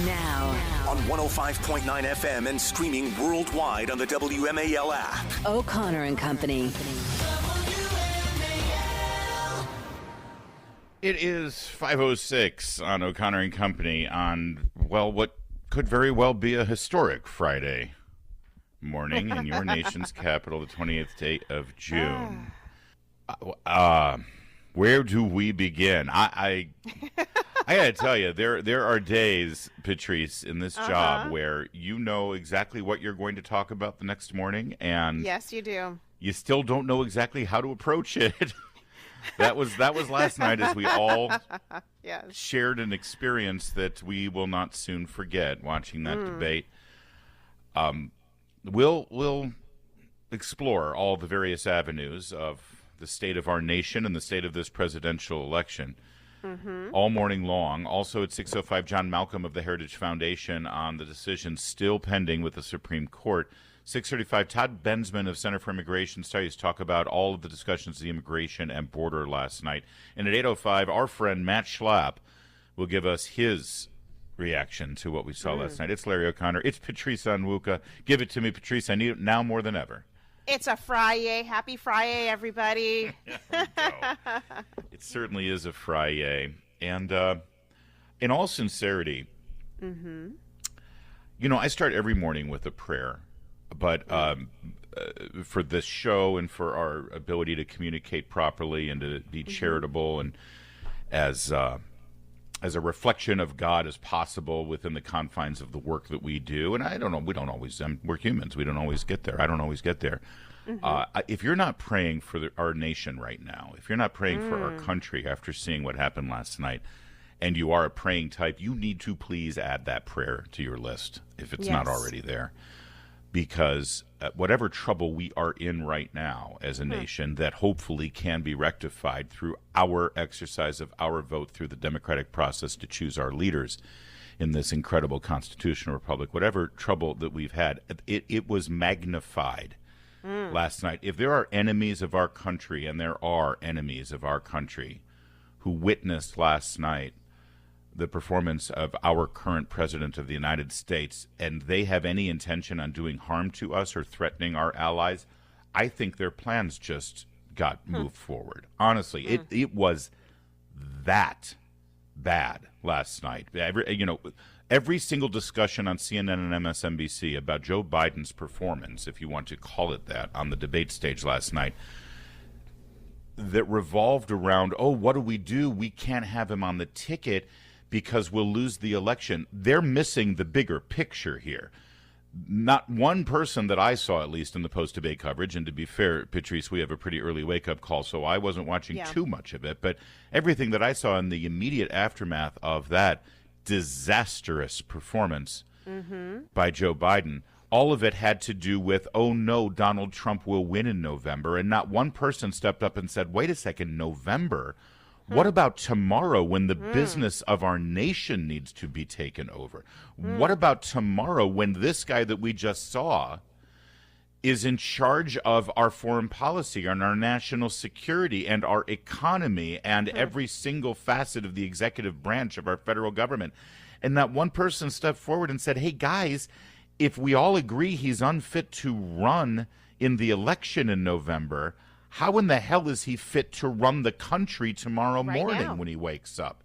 Now. On 105.9 FM and streaming worldwide on the WMAL app. O'Connor and Company. It is 5:06 on O'Connor and Company on, well, what could very well be a historic Friday morning in your nation's capital, the 28th day of June. Where do we begin? I gotta tell you, there are days, Patrice, in this job where you know exactly what you're going to talk about the next morning, and yes, you do. You still don't know exactly how to approach it. That was last night, as we all shared an experience that we will not soon forget. Watching that debate, we'll explore all the various avenues of the state of our nation and the state of this presidential election all morning long. Also at 6:05, John Malcolm of the Heritage Foundation on the decision still pending with the Supreme Court. 6:35, Todd Bensman of Center for Immigration Studies talk about all of the discussions of the immigration and border last night. And at 8:05, our friend Matt Schlapp will give us his reaction to what we saw last night. It's Larry O'Connor. It's Patrice Onwuka. Give it to me, Patrice. I need it now more than ever. It's a Friday. Happy Friday, everybody. It certainly is a Friday. And in all sincerity, you know, I start every morning with a prayer. But for this show and for our ability to communicate properly and to be charitable and as a reflection of God as possible within the confines of the work that we do. And I don't know, we don't always, we're humans. We don't always get there. I don't always get there. If you're not praying for our nation right now, if you're not praying for our country after seeing what happened last night, and you are a praying type, you need to please add that prayer to your list if it's not already there. Because whatever trouble we are in right now as a nation that hopefully can be rectified through our exercise of our vote through the democratic process to choose our leaders in this incredible constitutional republic, whatever trouble that we've had, it was magnified last night. If there are enemies of our country, and there are enemies of our country who witnessed last night the performance of our current president of the United States, and they have any intention on doing harm to us or threatening our allies, I think their plans just got moved forward. Honestly, it was that bad last night. Every single discussion on CNN and MSNBC about Joe Biden's performance, if you want to call it that, on the debate stage last night, that revolved around, what do? We can't have him on the ticket because we'll lose the election. They're missing the bigger picture here. Not one person that I saw, at least in the post-debate coverage, and to be fair, Patrice, we have a pretty early wake-up call, so I wasn't watching too much of it, but everything that I saw in the immediate aftermath of that disastrous performance by Joe Biden, all of it had to do with, oh no, Donald Trump will win in November, and not one person stepped up and said, wait a second, November? What about tomorrow when the business of our nation needs to be taken over? What about tomorrow when this guy that we just saw is in charge of our foreign policy and our national security and our economy and every single facet of the executive branch of our federal government? And that one person stepped forward and said, hey, guys, if we all agree he's unfit to run in the election in November, how in the hell is he fit to run the country tomorrow morning when he wakes up?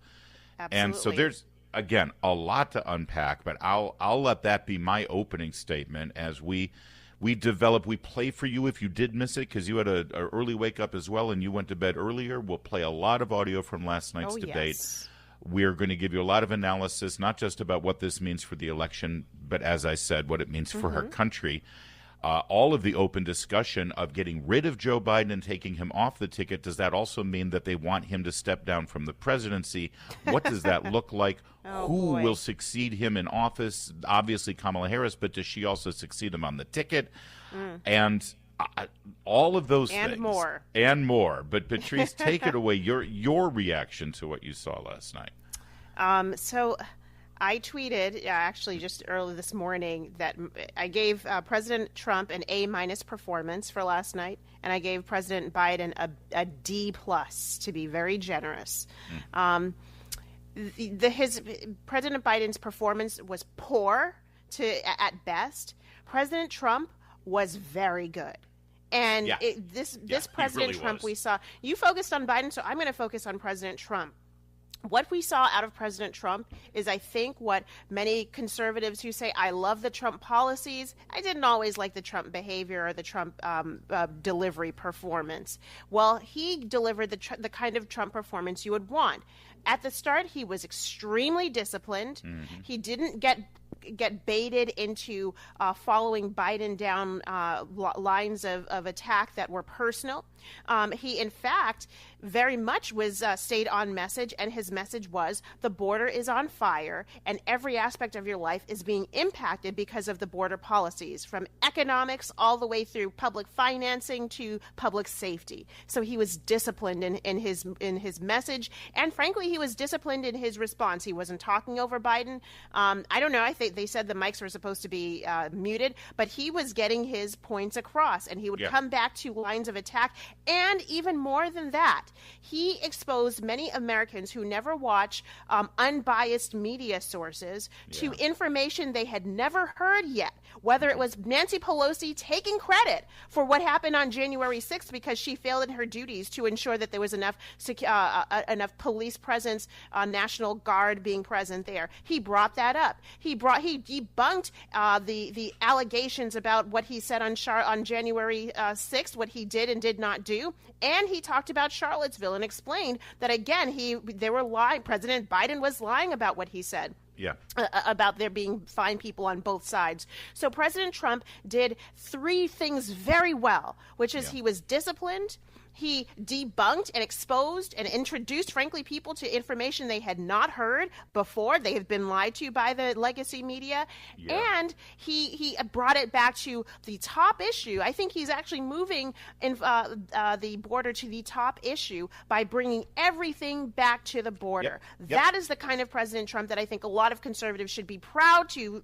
Absolutely. And so there's, again, a lot to unpack, but I'll let that be my opening statement as we develop. We play for you if you did miss it, because you had an early wake up as well and you went to bed earlier. We'll play a lot of audio from last night's debate. Yes. We're going to give you a lot of analysis, not just about what this means for the election, but as I said, what it means for our country. All of the open discussion of getting rid of Joe Biden and taking him off the ticket. Does that also mean that they want him to step down from the presidency? What does that look like? Who will succeed him in office? Obviously Kamala Harris, but does she also succeed him on the ticket? And all of those things. And more. But Patrice, take it away, your reaction to what you saw last night. So I tweeted actually just early this morning that I gave President Trump an A- performance for last night, and I gave President Biden a D+ to be very generous. President Biden's performance was poor at best. President Trump was very good. And this President really Trump was. we saw, you focused on Biden, so I'm going to focus on President Trump. What we saw out of President Trump is, I think, what many conservatives who say, I love the Trump policies, I didn't always like the Trump behavior or the Trump delivery performance. Well, he delivered the kind of Trump performance you would want. At the start, he was extremely disciplined. Mm-hmm. He didn't get baited into following Biden down lines of attack that were personal. He, in fact, very much stayed on message, and his message was the border is on fire and every aspect of your life is being impacted because of the border policies, from economics all the way through public financing to public safety. So he was disciplined in his message, and frankly, he was disciplined in his response. He wasn't talking over Biden. I don't know. I think they said the mics were supposed to be muted, but he was getting his points across, and he would come back to lines of attack. And even more than that, he exposed many Americans who never watch unbiased media sources to information they had never heard yet, whether it was Nancy Pelosi taking credit for what happened on January 6th because she failed in her duties to ensure that there was enough police presence, National Guard being present there. He brought that up. He debunked the allegations about what he said on January 6th, what he did and did not do, and he talked about Charlottesville and explained that again they were lying. President Biden was lying about what he said. About there being fine people on both sides. So President Trump did three things very well, which is he was disciplined, he debunked and exposed and introduced, frankly, people to information they had not heard before. They have been lied to by the legacy media. And he brought it back to the top issue. I think he's actually moving the border to the top issue by bringing everything back to the border. That is the kind of President Trump that I think a lot of conservatives should be proud to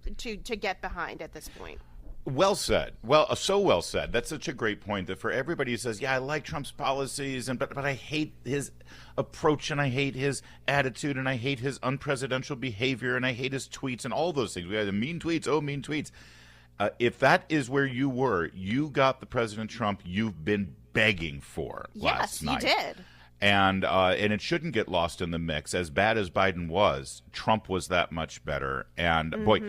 get behind at this point. Well said. Well, so well said. That's such a great point that for everybody who says, I like Trump's policies, but I hate his approach, and I hate his attitude, and I hate his unpresidential behavior, and I hate his tweets and all those things. We had the mean tweets, mean tweets. If that is where you were, you got the President Trump you've been begging for last night. Yes, you did. And it shouldn't get lost in the mix. As bad as Biden was, Trump was that much better. And boy,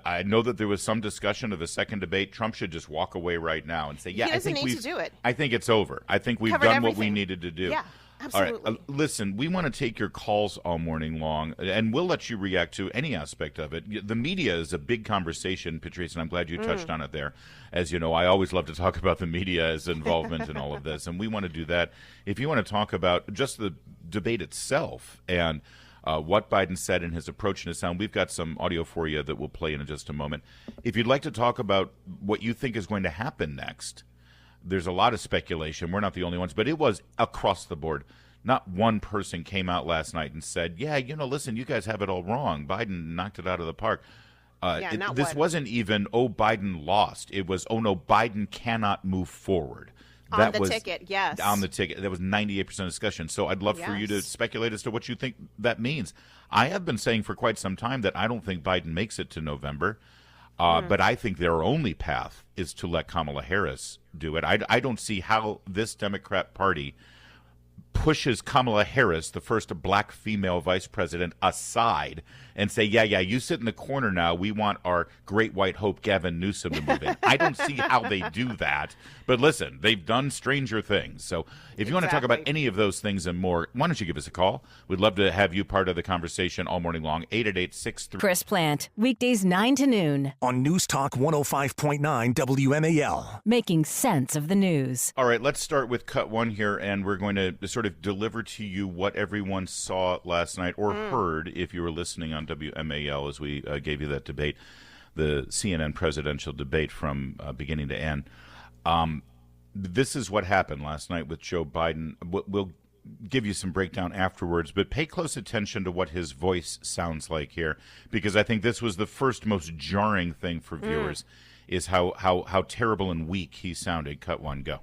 I know that there was some discussion of the second debate. Trump should just walk away right now and say, I think need to do it. I think it's over. I think we've done what we needed to do. Yeah, absolutely. All right, listen, we want to take your calls all morning long, and we'll let you react to any aspect of it. The media is a big conversation, Patrice, and I'm glad you touched on it there. As you know, I always love to talk about the media's involvement in all of this, and we want to do that. If you want to talk about just the debate itself and what Biden said in his approach and his sound, we've got some audio for you that we'll play in just a moment. If you'd like to talk about what you think is going to happen next, there's a lot of speculation. We're not the only ones, but it was across the board. Not one person came out last night and said, listen, you guys have it all wrong. Biden knocked it out of the park. This wasn't even, Biden lost. It was, no, Biden cannot move forward. On the ticket, yes. On the ticket. That was 98% discussion. So I'd love for you to speculate as to what you think that means. I have been saying for quite some time that I don't think Biden makes it to November, but I think their only path is to let Kamala Harris do it. I don't see how this Democrat Party pushes Kamala Harris, the first black female vice president, aside and say, you sit in the corner now. We want our great white hope, Gavin Newsom, to move in. I don't see how they do that. But listen, they've done stranger things. So if you want to talk about any of those things and more, why don't you give us a call? We'd love to have you part of the conversation all morning long. 888-63. Chris Plant, weekdays 9 to noon. On News Talk 105.9 WMAL. Making sense of the news. All right, let's start with cut one here, and we're going to sort of deliver to you what everyone saw last night or heard if you were listening on WMAL as we gave you that debate, the CNN presidential debate from beginning to end. This is what happened last night with Joe Biden. We'll give you some breakdown afterwards, but pay close attention to what his voice sounds like here, because I think this was the first most jarring thing for viewers, is how terrible and weak he sounded. Cut one, go.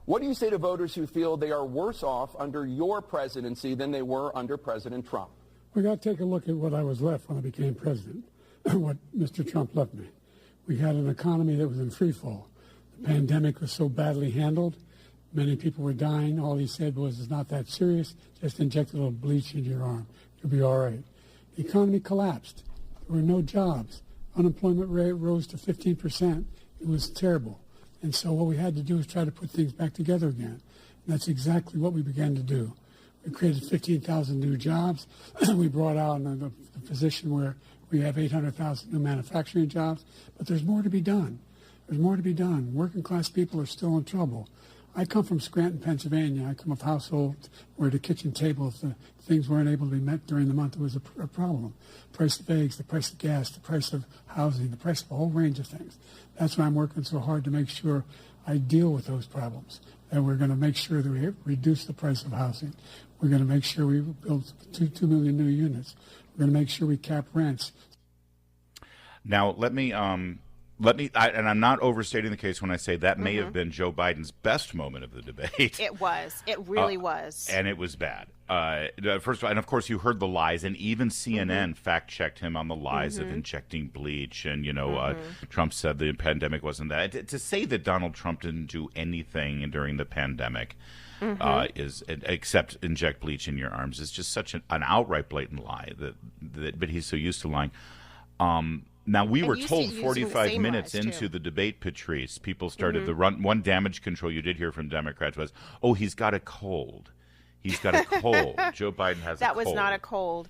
What do you say to voters who feel they are worse off under your presidency than they were under President Trump? We got to take a look at what I was left when I became president, what Mr. Trump left me. We had an economy that was in free fall. The pandemic was so badly handled. Many people were dying. All he said was, it's not that serious. Just inject a little bleach in your arm. You'll be all right. The economy collapsed. There were no jobs. Unemployment rate rose to 15%. It was terrible. And so what we had to do is try to put things back together again. And that's exactly what we began to do. We created 15,000 new jobs. We brought out the position where we have 800,000 new manufacturing jobs. But there's more to be done. There's more to be done. Working class people are still in trouble. I come from Scranton, Pennsylvania. I come of households where the kitchen table, if the things weren't able to be met during the month, it was a problem. Price of eggs, the price of gas, the price of housing, the price of a whole range of things. That's why I'm working so hard to make sure I deal with those problems. And we're going to make sure that we reduce the price of housing. We're going to make sure we build 2 million new units. We're going to make sure we cap rents. Now, let me, and I'm not overstating the case when I say that may have been Joe Biden's best moment of the debate. It was. It really was. And it was bad. First of all, and of course, you heard the lies, and even CNN fact-checked him on the lies of injecting bleach. And, Trump said the pandemic wasn't that. To say that Donald Trump didn't do anything during the pandemic except inject bleach in your arms is just such an outright blatant lie. But he's so used to lying. Now, we were told 45 minutes into the debate, Patrice, people started the one damage control you did hear from Democrats was, oh, he's got a cold. He's got a cold. Joe Biden has a cold. That was not a cold.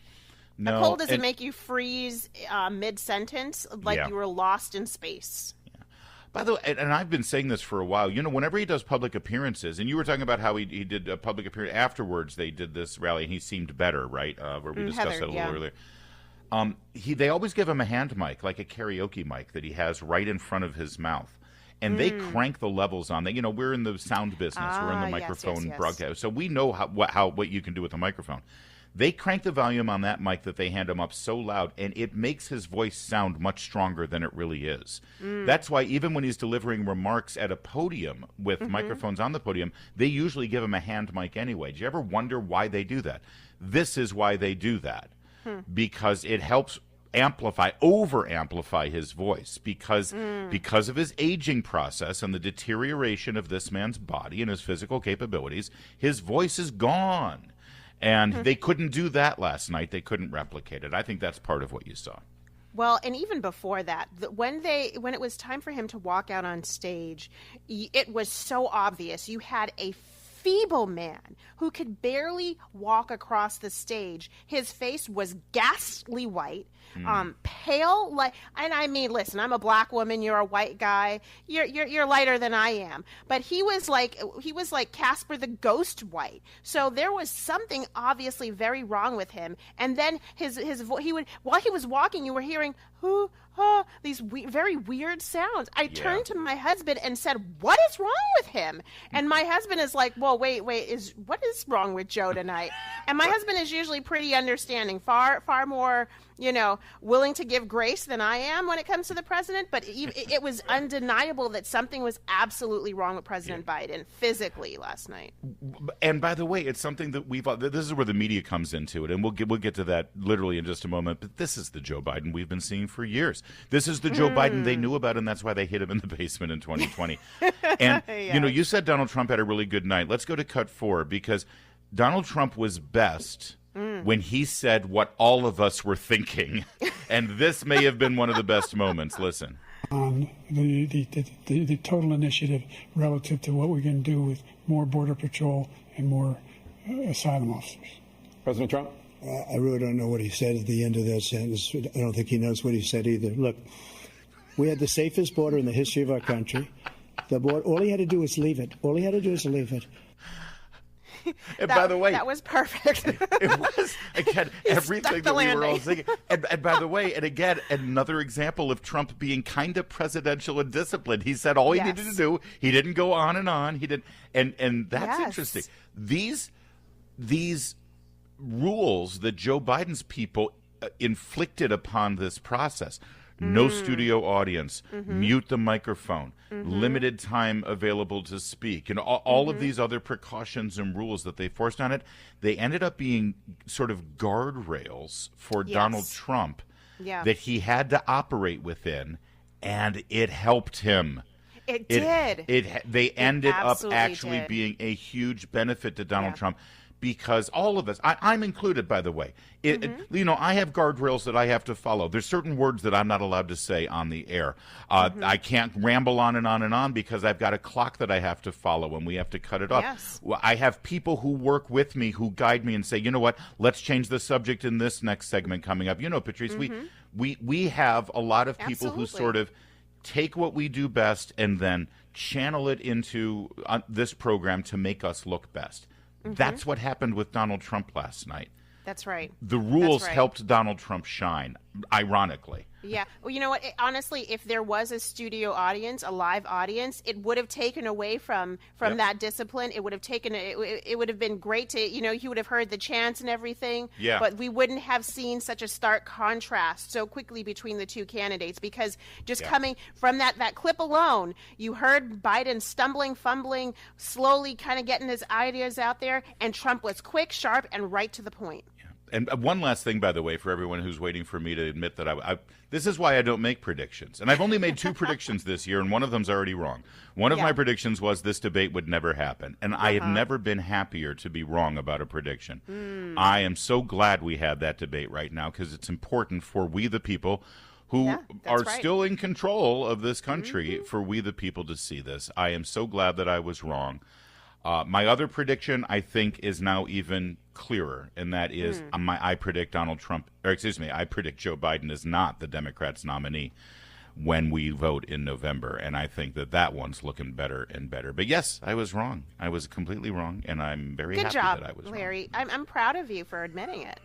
No, a cold doesn't make you freeze mid-sentence like you were lost in space. Yeah. By the way, and I've been saying this for a while, whenever he does public appearances, and you were talking about how he did a public appearance afterwards, they did this rally, and he seemed better, right? Where we discussed that a little earlier. They always give him a hand mic, like a karaoke mic that he has right in front of his mouth. And they crank the levels on that. We're in the sound business. We're in the microphone broadcast. So we know what you can do with a microphone. They crank the volume on that mic that they hand him up so loud, and it makes his voice sound much stronger than it really is. That's why even when he's delivering remarks at a podium with microphones on the podium, they usually give him a hand mic anyway. Do you ever wonder why they do that? This is why they do that. Because it helps over-amplify his voice because of his aging process and the deterioration of this man's body and his physical capabilities, his voice is gone. And they couldn't do that last night. They couldn't replicate it. I think that's part of what you saw. Well, and even before that, when it was time for him to walk out on stage, it was so obvious. You had a feeble man who could barely walk across the stage. His face was ghastly white, pale, and I mean, listen, I'm a black woman, you're a white guy, you're lighter than I am, but he was like Casper the Ghost white. So there was something obviously very wrong with him. And then while he was walking, you were hearing these very weird sounds. I turned to my husband and said, "What is wrong with him?" And my husband is like, "Well, wait, what is wrong with Joe tonight?" And my husband is usually pretty understanding, far more, willing to give grace than I am when it comes to the president. But it was undeniable that something was absolutely wrong with President Biden physically last night. And by the way, it's something that this is where the media comes into it, and we'll get to that literally in just a moment. But this is the Joe Biden we've been seeing for years. This is the Joe Biden they knew about, and that's why they hid him in the basement in 2020. And, you said Donald Trump had a really good night. Let's go to cut 4, because Donald Trump was best when he said what all of us were thinking. And this may have been one of the best moments. Listen. The total initiative relative to what we can do with more Border Patrol and more asylum officers. President Trump? I really don't know what he said at the end of that sentence. I don't think he knows what he said either. Look, we had the safest border in the history of our country. The border, all he had to do was leave it. All he had to do was leave it. And by the way, that was perfect. It was, again, everything that we were all thinking. And by the way, and again, another example of Trump being kind of presidential and disciplined. He said all he needed to do. He didn't go on and on. He did, and that's interesting. These rules that Joe Biden's people inflicted upon this process. no studio audience, mute the microphone, limited time available to speak, and all of these other precautions and rules that they forced on it, they ended up being sort of guardrails for Donald Trump that he had to operate within, and it helped him. It did. They ended up actually did. being a huge benefit to Donald Trump. Because all of us, I'm included, by the way, I have guardrails that I have to follow. There's certain words that I'm not allowed to say on the air. I can't ramble on and on and on because I've got a clock that I have to follow and we have to cut it off. Yes. I have people who work with me who guide me and say, you know what, let's change the subject in this next segment coming up. You know, Patrice, we have a lot of people who sort of take what we do best and then channel it into this program to make us look best. That's what happened with Donald Trump last night. That's right. The rules helped Donald Trump shine, ironically. Yeah. Well, you know what? Honestly, if there was a studio audience, a live audience, it would have taken away from that discipline. It would have taken it would have been great to, he would have heard the chants and everything. Yeah. But we wouldn't have seen such a stark contrast so quickly between the two candidates because just coming from that clip alone, you heard Biden stumbling, fumbling, slowly kind of getting his ideas out there, and Trump was quick, sharp, and right to the point. And one last thing, by the way, for everyone who's waiting for me to admit that this is why I don't make predictions. And I've only made 2 predictions this year, and one of them's already wrong. One of my predictions was this debate would never happen. And I have never been happier to be wrong about a prediction. I am so glad we had that debate right now because it's important for we the people who are still in control of this country, for we the people to see this. I am so glad that I was wrong. My other prediction, I think, is now even clearer, and that is I predict I predict Joe Biden is not the Democrats' nominee when we vote in November, and I think that one's looking better and better. But yes, I was wrong. I was completely wrong, and I'm very happy that I was wrong. Larry. I'm proud of you for admitting it.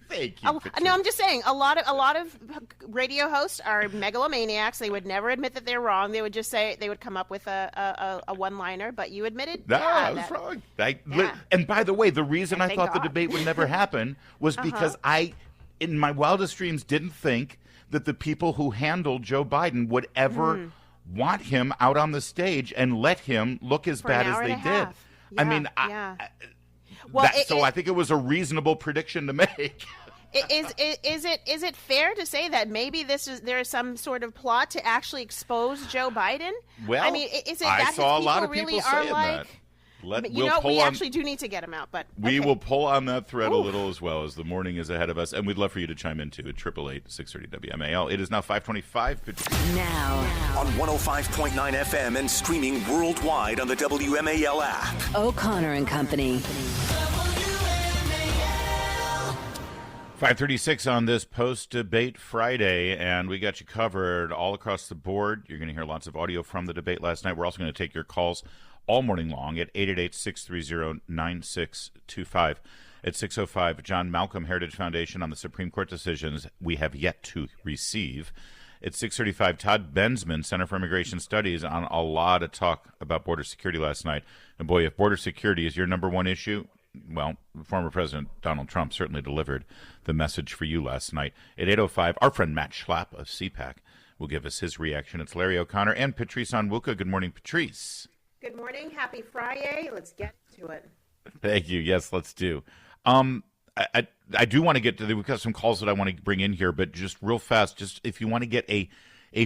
Thank you. No, I'm just saying a lot of radio hosts are megalomaniacs. They would never admit that they're wrong. They would just say they would come up with a one-liner. But you admitted, I was wrong. And by the way, the reason I thought the debate would never happen was because I, in my wildest dreams, didn't think that the people who handled Joe Biden would ever want him out on the stage and let him look as bad as they did. Yeah, I mean, I think it was a reasonable prediction to make. Is it fair to say that maybe there is some sort of plot to actually expose Joe Biden? Well, I mean, is it I that saw a lot of really people are saying like? that. We actually do need to get him out, but we will pull on that thread a little as well as the morning is ahead of us, and we'd love for you to chime in too at 888-630 WMAL. It is now 5:25. Now on 105.9 FM and streaming worldwide on the WMAL app. O'Connor and Company. 5:36 on this post-debate Friday, and we got you covered all across the board. You're going to hear lots of audio from the debate last night. We're also going to take your calls all morning long at 888-630-9625. At 6:05, John Malcolm Heritage Foundation on the Supreme Court decisions we have yet to receive. At 6:35, Todd Bensman, Center for Immigration Studies, on a lot of talk about border security last night. And boy, if border security is your number one issue, well, former President Donald Trump certainly delivered the message for you last night. At 8:05, our friend Matt Schlapp of CPAC will give us his reaction. It's Larry O'Connor and Patrice Onwuka. Good morning, Patrice. Good morning. Happy Friday. Let's get to it. Thank you. Yes, let's do. I do want to get to, we've got some calls that I want to bring in here, but just real fast, just if you want to get a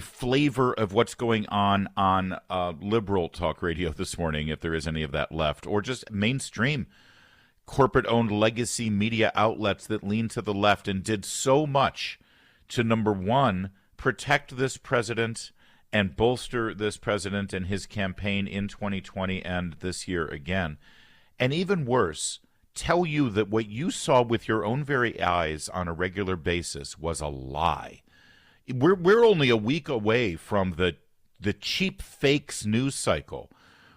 flavor of what's going on liberal talk radio this morning, if there is any of that left, or just mainstream corporate-owned legacy media outlets that lean to the left and did so much to, number one, protect this president and bolster this president and his campaign in 2020 and this year again. And even worse, tell you that what you saw with your own very eyes on a regular basis was a lie. We're only a week away from the cheap fakes news cycle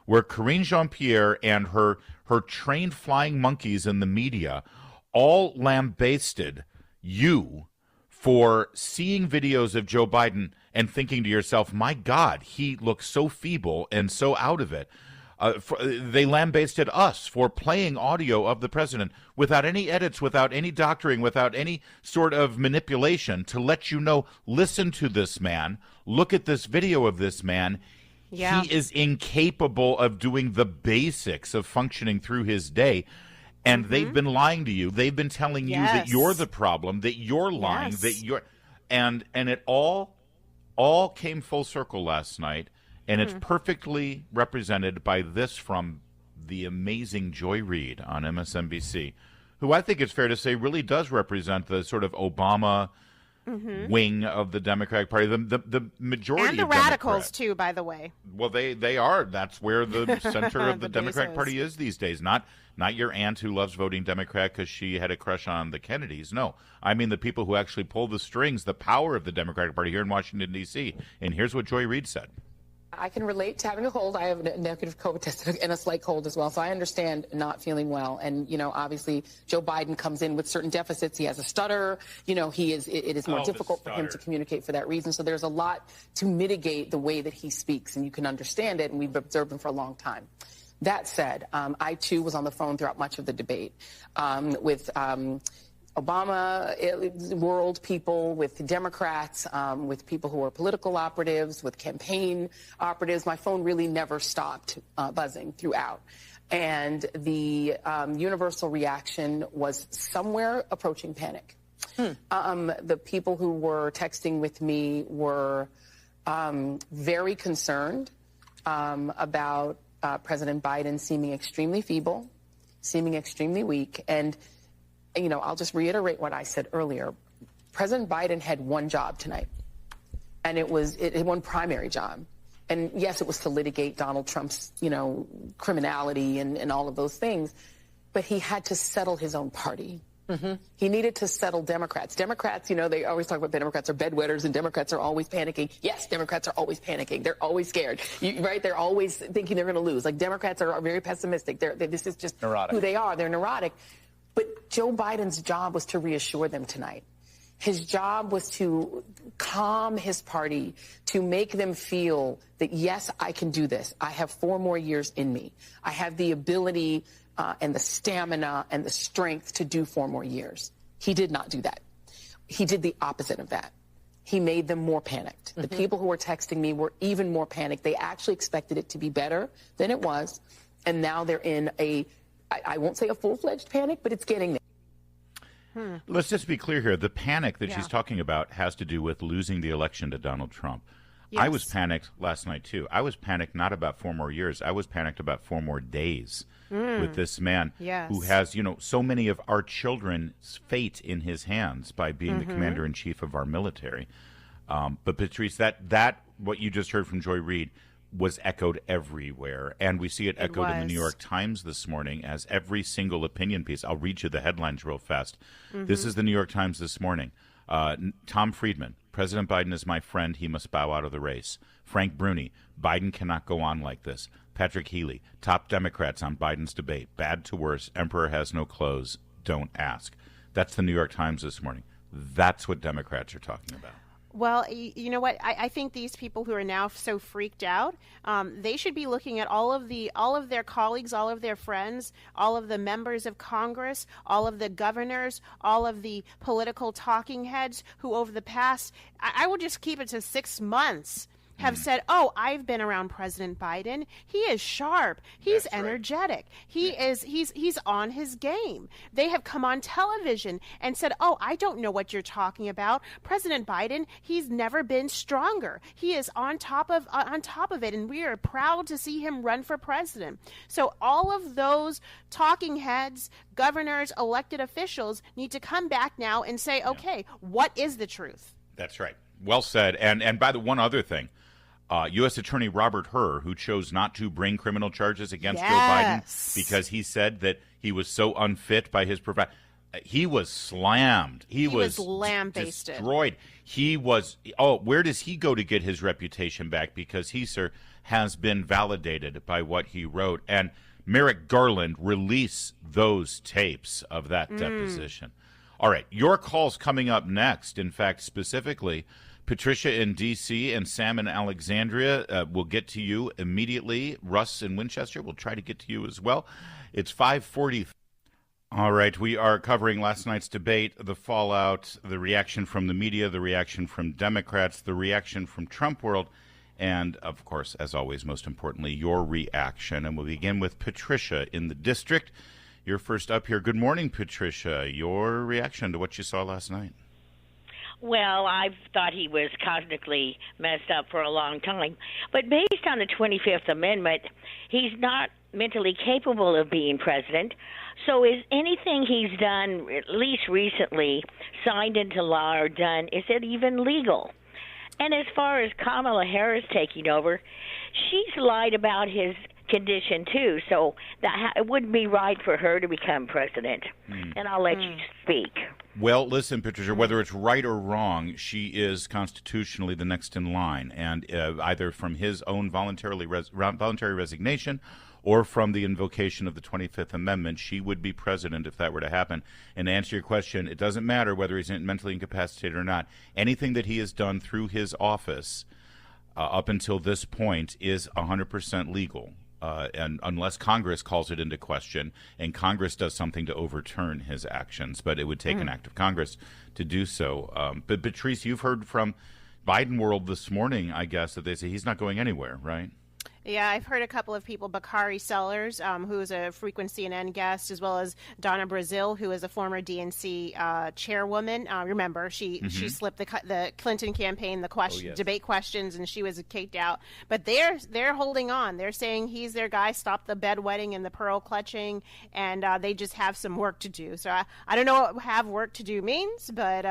where Karine Jean-Pierre and her trained flying monkeys in the media all lambasted you for seeing videos of Joe Biden and thinking to yourself, my God, he looks so feeble and so out of it. They lambasted us for playing audio of the president without any edits, without any doctoring, without any sort of manipulation to let you know, listen to this man, look at this video of this man. Yeah. He is incapable of doing the basics of functioning through his day. And they've been lying to you. They've been telling you that you're the problem, that you're lying, that you're and it all came full circle last night. And it's perfectly represented by this from the amazing Joy Reid on MSNBC, who I think it's fair to say really does represent the sort of Obama wing of the Democratic Party, the majority and the of radicals Democrats. Too, by the way. Well, they are. That's where the center of the The Democratic base Party is these days. Not your aunt who loves voting Democrat because she had a crush on the Kennedys. No, I mean the people who actually pull the strings, the power of the Democratic Party here in Washington, D.C. And here's what Joy Reid said. I can relate to having a cold. I have a negative COVID test and a slight cold as well. So I understand not feeling well. And, obviously Joe Biden comes in with certain deficits. He has a stutter. It is more difficult for him to communicate for that reason. So there's a lot to mitigate the way that he speaks, and you can understand it. And we've observed him for a long time. That said, I, too, was on the phone throughout much of the debate with Obama world people, with Democrats, with people who are political operatives, with campaign operatives. My phone really never stopped buzzing throughout. And the universal reaction was somewhere approaching panic. The people who were texting with me were very concerned about President Biden seeming extremely feeble, seeming extremely weak. And I'll just reiterate what I said earlier. President Biden had one job tonight, and it was one primary job. And yes, it was to litigate Donald Trump's, criminality and all of those things. But he had to settle his own party. He needed to settle Democrats. Democrats, they always talk about Democrats are bedwetters and Democrats are always panicking. Yes, Democrats are always panicking. They're always scared, right? They're always thinking they're going to lose. Like, Democrats are very pessimistic. This is just neurotic. Who they are. They're neurotic. But Joe Biden's job was to reassure them tonight. His job was to calm his party, to make them feel that, yes, I can do this. I have 4 more years in me. I have the ability and the stamina and the strength to do 4 more years. He did not do that. He did the opposite of that. He made them more panicked. The people who were texting me were even more panicked. They actually expected it to be better than it was. And now they're in I won't say a full-fledged panic, but it's getting there. Let's just be clear here. The panic that she's talking about has to do with losing the election to Donald Trump. Yes. I was panicked last night, too. I was panicked not about 4 more years. I was panicked about 4 more days with this man who has, so many of our children's fate in his hands by being the commander-in-chief of our military. But, Patrice, that what you just heard from Joy Reid was echoed everywhere. And we see it echoed in the New York Times this morning as every single opinion piece. I'll read you the headlines real fast. This is the New York Times this morning. Tom Friedman, President Biden is my friend. He must bow out of the race. Frank Bruni, Biden cannot go on like this. Patrick Healy, top Democrats on Biden's debate. Bad to worse. Emperor has no clothes. Don't ask. That's the New York Times this morning. That's what Democrats are talking about. Well, you know what? I think these people who are now so freaked out, they should be looking at all of their colleagues, all of their friends, all of the members of Congress, all of the governors, all of the political talking heads who over the past, I would just keep it to 6 months, have said, "Oh, I've been around President Biden. He is sharp. He's energetic. He's on his game." They have come on television and said, "Oh, I don't know what you're talking about. President Biden, he's never been stronger. He is on top of it, and we are proud to see him run for president." So all of those talking heads, governors, elected officials need to come back now and say, "Okay, what is the truth?" That's right. Well said. And by the one other thing, U.S. Attorney Robert Hur, who chose not to bring criminal charges against Joe Biden because he said that he was so unfit by his provider. He was slammed. He was lambasted. Destroyed. He was, where does he go to get his reputation back? Because he, sir, has been validated by what he wrote. And Merrick Garland released those tapes of that deposition. All right, your call's coming up next. In fact, specifically, Patricia in D.C. and Sam in Alexandria. We'll get to you immediately. Russ in Winchester, we'll try to get to you as well. It's 5:40. All right, we are covering last night's debate, the fallout, the reaction from the media, the reaction from Democrats, the reaction from Trump world, and, of course, as always, most importantly, your reaction. And we'll begin with Patricia in the district. You're first up here. Good morning, Patricia. Your reaction to what you saw last night? Well, I've thought he was cosmically messed up for a long time. But based on the 25th Amendment, he's not mentally capable of being president. So is anything he's done, at least recently, signed into law or done, is it even legal? And as far as Kamala Harris taking over, she's lied about his condition, too. So it wouldn't be right for her to become president. And I'll let you speak. Well, listen, Patricia, whether it's right or wrong, she is constitutionally the next in line. And either from his own voluntary resignation or from the invocation of the 25th Amendment, she would be president if that were to happen. And to answer your question, it doesn't matter whether he's mentally incapacitated or not. Anything that he has done through his office up until this point is 100% legal. And unless Congress calls it into question, and Congress does something to overturn his actions, but it would take an act of Congress to do so. But Patrice, you've heard from Biden world this morning, I guess, that they say he's not going anywhere, right? Yeah, I've heard a couple of people, Bakari Sellers, who is a frequent CNN guest, as well as Donna Brazile, who is a former DNC chairwoman. Remember, she slipped the Clinton campaign, debate questions, and she was kicked out. But they're holding on. They're saying he's their guy, stop the bedwetting and the pearl clutching, and they just have some work to do. So I don't know what have work to do means, but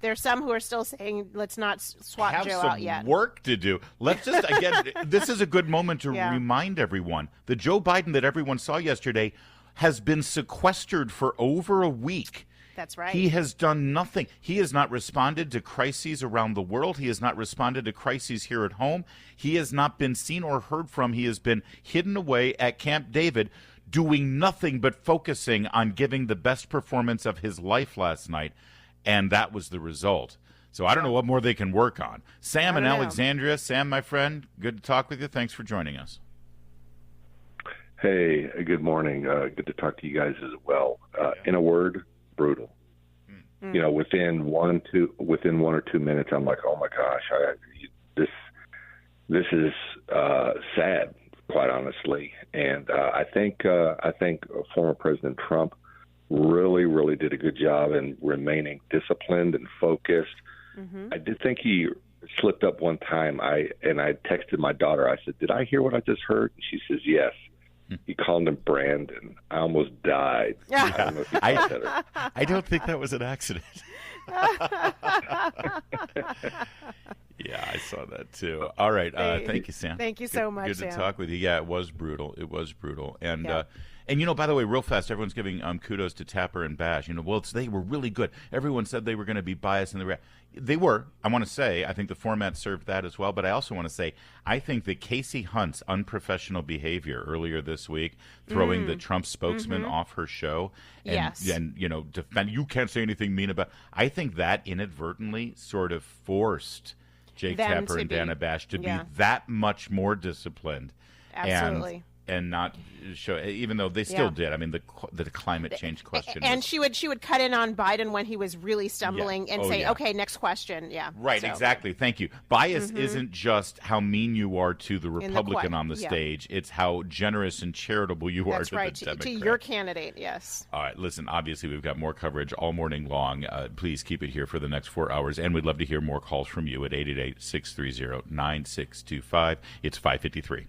there's some who are still saying let's not swap Joe out yet. Have some work to do. Let's just, again, this is a good moment to remind everyone. The Joe Biden that everyone saw yesterday has been sequestered for over a week. That's right. He has done nothing. He has not responded to crises around the world. He has not responded to crises here at home. He has not been seen or heard from. He has been hidden away at Camp David, doing nothing but focusing on giving the best performance of his life last night, and that was the result. So I don't know what more they can work on. Sam in Alexandria. Sam, my friend, good to talk with you. Thanks for joining us. Hey, good morning. Good to talk to you guys as well. In a word, brutal. You know, within 1 or 2 minutes, I'm like, oh my gosh, this is sad, quite honestly. And I think former President Trump really did a good job in remaining disciplined and focused. I did think he slipped up one time. I texted my daughter. I said, "Did I hear what I just heard?" And she says, "Yes." He called him Brandon. I almost died. I don't know if you thought that. I don't think that was an accident. Yeah, I saw that too. All right, thank you, Sam. Thank you so much, Good Sam. to talk with you. Yeah, it was brutal. And you know, by the way, real fast, everyone's giving kudos to Tapper and Bash. You know, well, they were really good. Everyone said they were going to be biased, and they were. I want to say, I think the format served that as well. But I also want to say, I think that Casey Hunt's unprofessional behavior earlier this week, throwing the Trump spokesman off her show, and you know, you can't say anything mean about. I think that inadvertently sort of forced Jake Tapper and Dana Bash to be that much more disciplined. Absolutely. And not show, even though they still did. I mean, the climate change question. And she would cut in on Biden when he was really stumbling and say, okay, next question. Yeah. Right, exactly. Thank you. Bias isn't just how mean you are to the Republican on the stage. It's how generous and charitable you are to the Democrat. To your candidate, yes. All right, listen, obviously we've got more coverage all morning long. Please keep it here for the next 4 hours. And we'd love to hear more calls from you at 888-630-9625. It's 5:53.